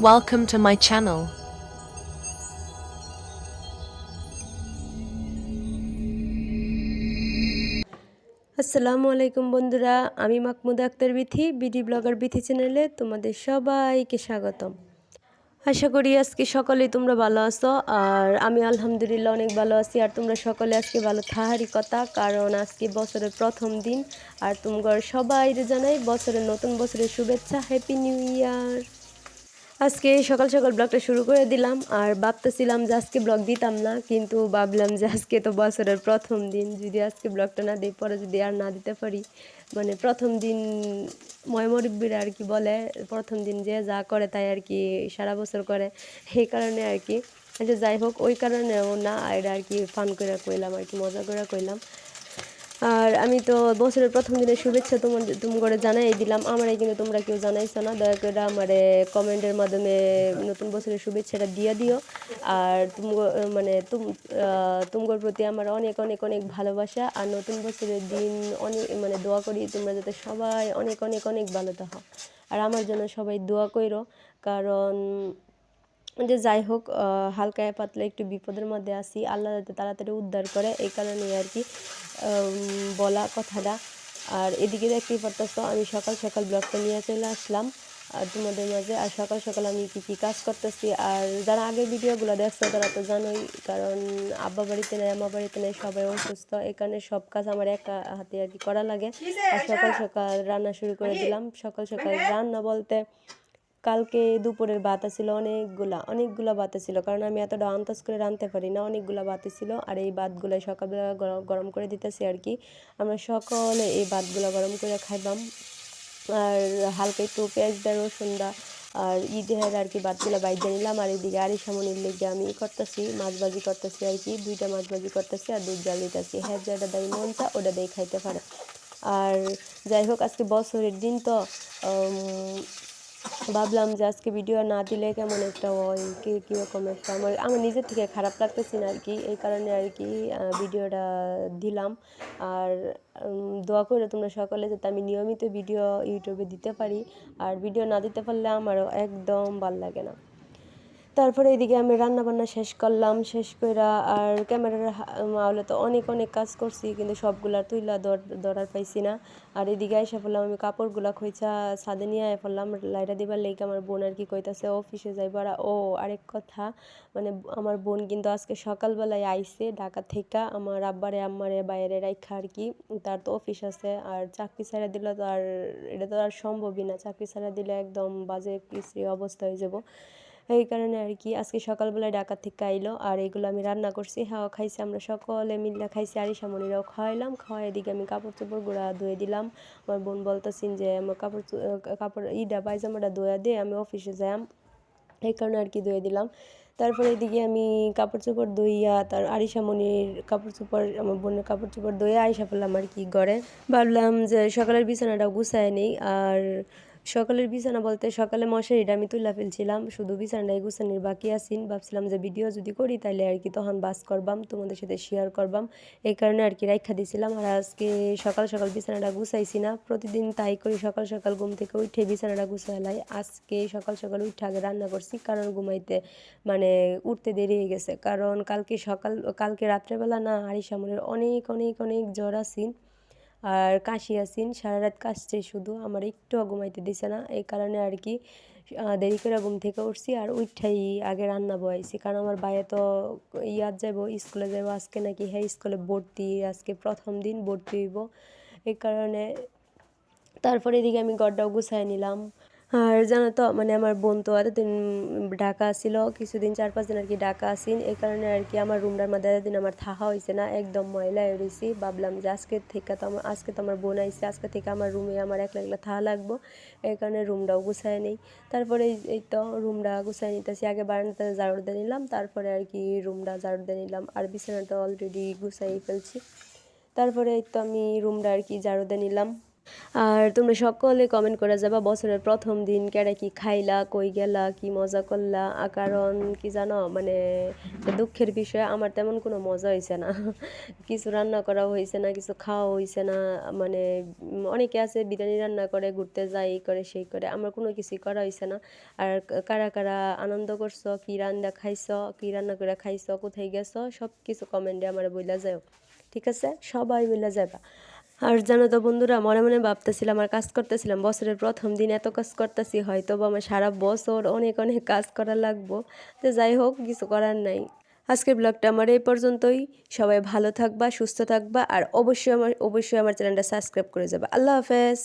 Welcome to my channel. আসসালামু আলাইকুম বন্ধুরা, আমি মাহমুদা আক্তার বিথি বিডি ব্লগার বিথি চ্যানেলে তোমাদের সবাইকে স্বাগতম। আশা করি আজকে সকলেই তোমরা ভালো আছো, আর আমি আলহামদুলিল্লাহ অনেক ভালো আছি। আর তোমরা সকলে আজকে ভালো থাকারই কথা, কারণ আজকে বছরের প্রথম দিন। আর তোমরা সবাই জানাই বছরের নতুন বছরের শুভেচ্ছা, হ্যাপি নিউ ইয়ার। আজকে সকাল সকাল ব্লগটা শুরু করে দিলাম, আর ভাবতেছিলাম যে আজকে ব্লগ দিতাম না, কিন্তু ভাবলাম যে আজকে তো বছরের প্রথম দিন, যদি আজকে ব্লগটা না দিই পরে যদি আর না দিতে পারি, মানে প্রথম দিন ময়মরিব্বিরা আর কি বলে প্রথম দিন যে যা করে তাই আর কি সারা বছর করে, সেই কারণে আর কি। আচ্ছা যাই হোক, ওই কারণেও না, এটা আর কি ফান করে কইলাম আর কি, মজা করে কইলাম। আর আমি তো বছরের প্রথম দিনের শুভেচ্ছা তুমি করে জানাই দিলাম, আমারে কিন্তু তোমরা কেউ জানাইছো না। দয়া করে আমারে কমেন্টের মাধ্যমে নতুন বছরের শুভেচ্ছাটা দিয়ে দিও। আর মানে তোমার প্রতি আমার অনেক অনেক অনেক ভালোবাসা। আর নতুন বছরের দিন অনেক মানে দোয়া করি তোমরা যাতে সবাই অনেক অনেক অনেক ভালো থাকো, আর আমার জন্য সবাই দোয়া করো। কারণ যে যাই হোক, হালকা পাতলা একটু বিপদের মধ্যে আছি, আল্লাহ যাতে তাড়াতাড়ি উদ্ধার করে, এই কারণে আর কি বলা কথাটা। আর এদিকে দেখতেই পারতেছো আমি সকাল সকাল ব্লগটা নিয়ে চলে আসলাম আর তোমাদের মাঝে। আর সকাল সকাল আমি কী কাজ করতেছি, আর যারা আগের ভিডিওগুলো দেখছো তারা তো জানোই, কারণ আব্বা বাড়িতে নেই, আমার বাড়িতে নেই, সবাই অসুস্থ, এই কারণে সব কাজ আমার একা হাতে আর কি করা লাগে। আর সকাল সকাল রান্না শুরু করে দিলাম। সকাল সকাল রান্না বলতে কালকে দুপুরের ভাত ছিল অনেকগুলা ভাত ছিল, কারণ আমি এতটা আন্দাজ করে রাঁধতে পারি না, অনেকগুলা ভাত ছিল। আর এই ভাতগুলো সকালবেলা গরম করে দিতেছি আর কি, আমরা সকলে এই ভাতগুলো গরম করে খাইবাম। আর হালকা একটু পেঁয়াজ দা রসুন দা আর ঈদের আর কি ভাতগুলো বাইরে নিলাম। আর এদিকে আরিসামনির লেগে আমি করতেছি, মাছ ভাজি করতেছি আর কি, দুইটা মাছ ভাজি করতেছি আর দুধ জাল দিতেছি। হ্যাঁ, যেটা দেয় মন চা ওটা দিয়ে খাইতে পারে। আর যাই হোক, আজকে বছরের দিন তো ভাবলাম যে আজকে ভিডিও না দিলে কেমন একটা হয়, কীরকম একটা আমার নিজের থেকে খারাপ লাগতেছে না আর কি, এই কারণে আর কি ভিডিওটা দিলাম। আর দোয়া করে তোমরা সকলে যাতে আমি নিয়মিত ভিডিও ইউটিউবে দিতে পারি, আর ভিডিও না দিতে পারলে আমারও একদম ভাল লাগে না। তারপরে এদিকে আমি রান্নাবান্না শেষ করলাম, শেষ কইরা আর ক্যামেরার মাওলে তো অনেক অনেক কাজ করছি, কিন্তু সবগুলা তুইলা ধরার পাইছি না। আর এদিকে আইসা পড়লাম আমি কাপড়গুলা খইচা ছাদে নিয়ে আয় পড়লাম লাইটা দিবার লেগে। আমার বোন আর কি কইতাছে অফিসে যাইবার। ও আরেক কথা, মানে আমার বোন কিন্তু আজকে সকালবেলায় আইছে ঢাকা থেকে আমার আব্বারে আম্মারে বাইরে রাইখা আর কি, তার তো অফিস আছে। আর চাকরি ছাড়া দিলে তো আর এটা তো আর সম্ভবই না, চাকরি ছাড়া দিলে একদম বাজে বিশ্রী অবস্থা হয়ে যাব। এই কারণে আর কি আজকে সকালবেলায় ঢাকা থেকে আইলো, আর এগুলো আমি রান্না করছি, হাওয়া খাইছি, আমরা সকলে মিলে খাইছি, আরিসামণিরাও খাওয়াইলাম। খাওয়াই এদিকে আমি কাপড় চোপড় গুঁড়া ধুয়ে দিলাম। আমার বোন বলতেছেন যে আমার কাপড় ইটা পায়জামাটা ধোয়া দিয়ে আমি অফিসে যাই, এই কারণে আর কি ধুয়ে দিলাম। তারপরে এদিকে আমি কাপড় চোপড় ধুইয়া তার আরিসামণির কাপড় চোপড় আমার বোনের কাপড় চোপড় ধুয়ে আইসা ফেললাম আর কি ঘরে। ভাবলাম যে সকালের বিছানাটা গুছায় নেই। আর সকালের বিছানা বলতে সকালে মশারিটা আমি তুলে ফেলছিলাম, শুধু বিছানাটাই গুছানির বাকি আছেন। ভাবছিলাম যে ভিডিও যদি করি তাহলে আর কি তখন বাস করবাম, তোমাদের সাথে শেয়ার করবাম, এই কারণে আর কি রাইখা দিছিলাম। আর আজকে সকাল সকাল বিছানাটা গুছাইছি না, প্রতিদিন তাই করি, সকাল সকাল ঘুম থেকে উঠে বিছানাটা গুছাই লাই। আজকে সকাল সকাল উঠে আগে রান্না করছি, কারণ ঘুমাইতে মানে উঠতে দেরি হয়ে গেছে, কারণ কালকে রাত্রেবেলা না আরিসামনের অনেক অনেক অনেক জ্বর আসিন আর কাশি আসিন, সারা রাত কাশছে শুধু, আমার একটুও ঘুমাইতে দিছে না, এই কারণে আর কি দেরি করে ঘুম থেকে উঠছি। আর উঠাই আগে রান্না বয়াইছি, কারণ আমার বাইরে তো ইয়াত যাবো, স্কুলে যাবো আজকে, নাকি হ্যাঁ স্কুলে ভর্তি, আজকে প্রথম দিন ভর্তি হইব, এই কারণে। তারপরে এদিকে আমি ঘরটাও গুছাই নিলাম। আর জানো তো মানে আমার বোন তো এতদিন ঢাকা ছিল, কিছুদিন 4-5 দিন আর কি ঢাকা আসিন, এই কারণে আর কি আমার রুমটার মধ্যে এতদিন আমার থাকা হয়েছে না, একদম ময়লা হয়ে রয়েছি। ভাবলাম যে আজকে তো আমার বোন আইছে, আজকে থেকে আমার রুমে আমার একলা একলা থাকা লাগবো, এই কারণে রুমটাও গুছাই নেই। তারপরে এই তো রুমটা গুছাই নিতেছি, আগে বারান্দাতে ঝাড়ু দিয়ে নিলাম, তারপরে আর কি রুমটা ঝাড়ু দিয়ে নিলাম। আর বিছানাটা অলরেডি গুছাই ফেলছি। তারপরে এই তো আমি রুমটা আর কি ঝাড়ু দিয়ে নিলাম। আর তোমরা সকলে কমেন্ট করে যাবা বছরের প্রথম দিন কেডা কি খাইলা, কই গেলা, কি মজা করলা। কারণ কি জানো, মানে একটা দুঃখের বিষয়, আমার তেমন কোনো মজা হইছে না। কিছু রান্না করা হইছে না, কিছু খাওয়া হইছে না। মানে অনেকে আছে বিরিয়ানি রান্না করে, ঘুরতে যায়, এই করে সেই করে, আমার কোনো কিছুই করা হইছে না। আর কারা কারা আনন্দ করছো, কি রান্না খাইছো, কি রান্না করে খাইছো, কোথায় গেছো, সব কিছু কমেন্টে আমার বইলা যাও, ঠিক আছে? সবাই বইলা যাবা। আর জানো তো বন্ধুরা, মনে মনে ভাবতেছিলাম আর কাজ করতেছিলাম, বছরের প্রথম দিন এত কাজ করতেছি, হয়তো বা আমার সারা বছর অনেক অনেক কাজ করা লাগবো। তো যাই হোক, কিছু করার নাই। আজকের ব্লগটা আমার এই পর্যন্তই। সবাই ভালো থাকবা, সুস্থ থাকবা, আর অবশ্যই আমার চ্যানেলটা সাবস্ক্রাইব করে যাবে। আল্লাহ হাফেজ।